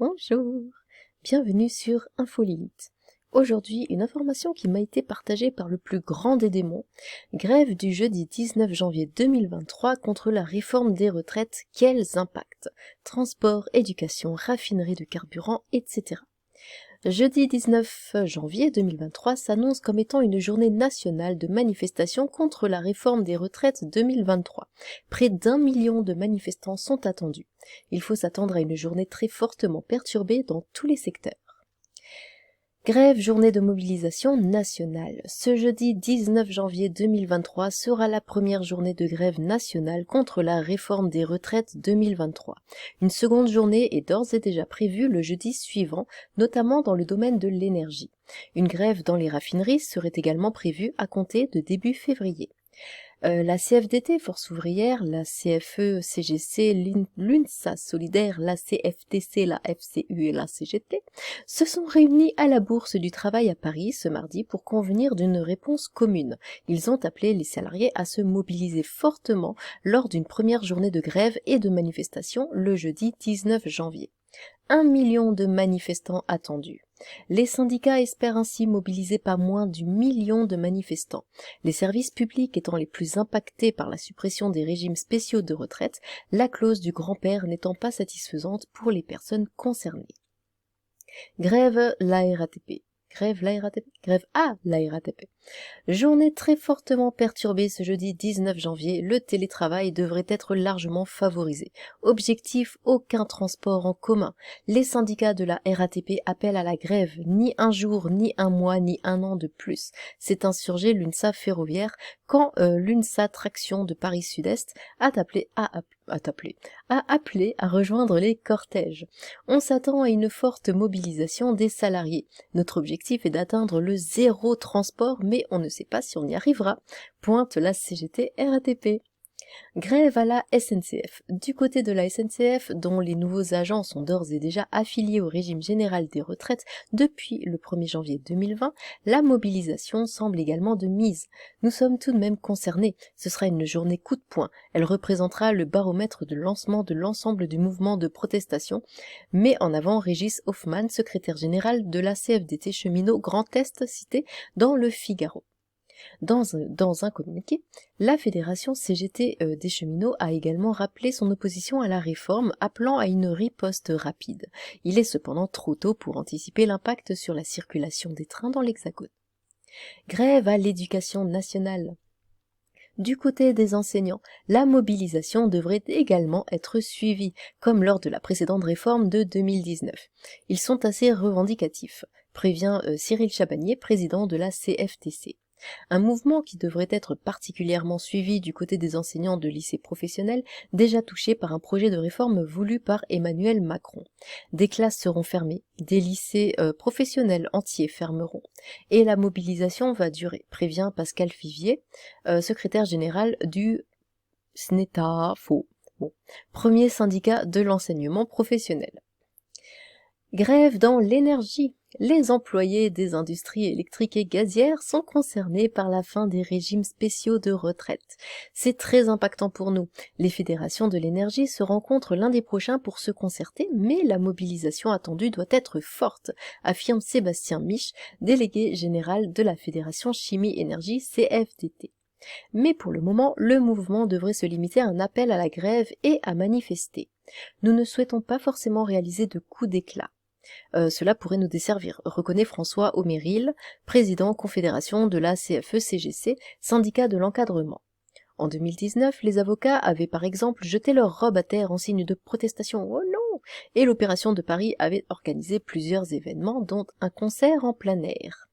Bonjour, bienvenue sur InfoLilith. Aujourd'hui, une information qui m'a été partagée par le plus grand des démons. Grève du jeudi 19 janvier 2023 contre la réforme des retraites, quels impacts? Transport, éducation, raffinerie de carburant, etc. Jeudi 19 janvier 2023 s'annonce comme étant une journée nationale de manifestation contre la réforme des retraites 2023. Près d'1 million de manifestants sont attendus. Il faut s'attendre à une journée très fortement perturbée dans tous les secteurs. Grève, journée de mobilisation nationale. Ce jeudi 19 janvier 2023 sera la première journée de grève nationale contre la réforme des retraites 2023. Une seconde journée est d'ores et déjà prévue le jeudi suivant, notamment dans le domaine de l'énergie. Une grève dans les raffineries serait également prévue à compter de début février. La CFDT, Force ouvrière, la CFE, CGC, l'UNSA Solidaire, la CFTC, la FCU et la CGT se sont réunis à la Bourse du Travail à Paris ce mardi pour convenir d'une réponse commune. Ils ont appelé les salariés à se mobiliser fortement lors d'une première journée de grève et de manifestation le jeudi 19 janvier. 1 million de manifestants attendus. Les syndicats espèrent ainsi mobiliser pas moins du million de manifestants. Les services publics étant les plus impactés par la suppression des régimes spéciaux de retraite, la clause du grand-père n'étant pas satisfaisante pour les personnes concernées. Grève la RATP. Grève à la RATP. Journée très fortement perturbée ce jeudi 19 janvier, le télétravail devrait être largement favorisé. Objectif, aucun transport en commun. Les syndicats de la RATP appellent à la grève, ni un jour, ni un mois, ni un an de plus. C'est insurgé l'UNSA ferroviaire quand l'UNSA Traction de Paris Sud-Est a appelé à rejoindre les cortèges. On s'attend à une forte mobilisation des salariés. Notre objectif est d'atteindre le zéro transport, mais on ne sait pas si on y arrivera, pointe la CGT RATP. Grève à la SNCF. Du côté de la SNCF, dont les nouveaux agents sont d'ores et déjà affiliés au régime général des retraites depuis le 1er janvier 2020, la mobilisation semble également de mise. Nous sommes tout de même concernés. Ce sera une journée coup de poing. Elle représentera le baromètre de lancement de l'ensemble du mouvement de protestation. Met en avant Régis Hoffmann, secrétaire général de la CFDT cheminot Grand Est, cité dans le Figaro. Dans un communiqué, la fédération CGT des cheminots a également rappelé son opposition à la réforme, appelant à une riposte rapide. Il est cependant trop tôt pour anticiper l'impact sur la circulation des trains dans l'Hexagone. Grève à l'éducation nationale. Du côté des enseignants, la mobilisation devrait également être suivie, comme lors de la précédente réforme de 2019. Ils sont assez revendicatifs, prévient Cyril Chabagnier, président de la CFTC. Un mouvement qui devrait être particulièrement suivi du côté des enseignants de lycées professionnels, déjà touchés par un projet de réforme voulu par Emmanuel Macron. Des classes seront fermées, des lycées professionnels entiers fermeront. Et la mobilisation va durer, prévient Pascal Fivier, secrétaire général du SNETA, premier syndicat de l'enseignement professionnel. Grève dans l'énergie. Les employés des industries électriques et gazières sont concernés par la fin des régimes spéciaux de retraite. C'est très impactant pour nous. Les fédérations de l'énergie se rencontrent lundi prochain pour se concerter, mais la mobilisation attendue doit être forte, affirme Sébastien Mich, délégué général de la Fédération Chimie-Énergie CFDT. Mais pour le moment, le mouvement devrait se limiter à un appel à la grève et à manifester. Nous ne souhaitons pas forcément réaliser de coups d'éclat. Cela pourrait nous desservir, reconnaît François Omeril, président confédération de la CFE-CGC, syndicat de l'encadrement. En 2019, les avocats avaient par exemple jeté leur robe à terre en signe de protestation, oh non, et l'opération de Paris avait organisé plusieurs événements, dont un concert en plein air.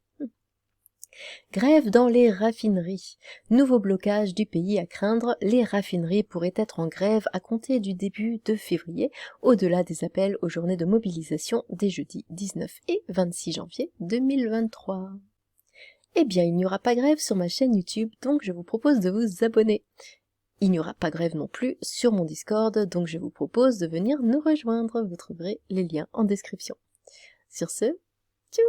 Grève dans les raffineries. Nouveau blocage du pays à craindre, les raffineries pourraient être en grève à compter du début de février, au-delà des appels aux journées de mobilisation des jeudis 19 et 26 janvier 2023. Eh bien, il n'y aura pas grève sur ma chaîne YouTube, donc je vous propose de vous abonner. Il n'y aura pas grève non plus sur mon Discord, donc je vous propose de venir nous rejoindre. Vous trouverez les liens en description. Sur ce, tchou!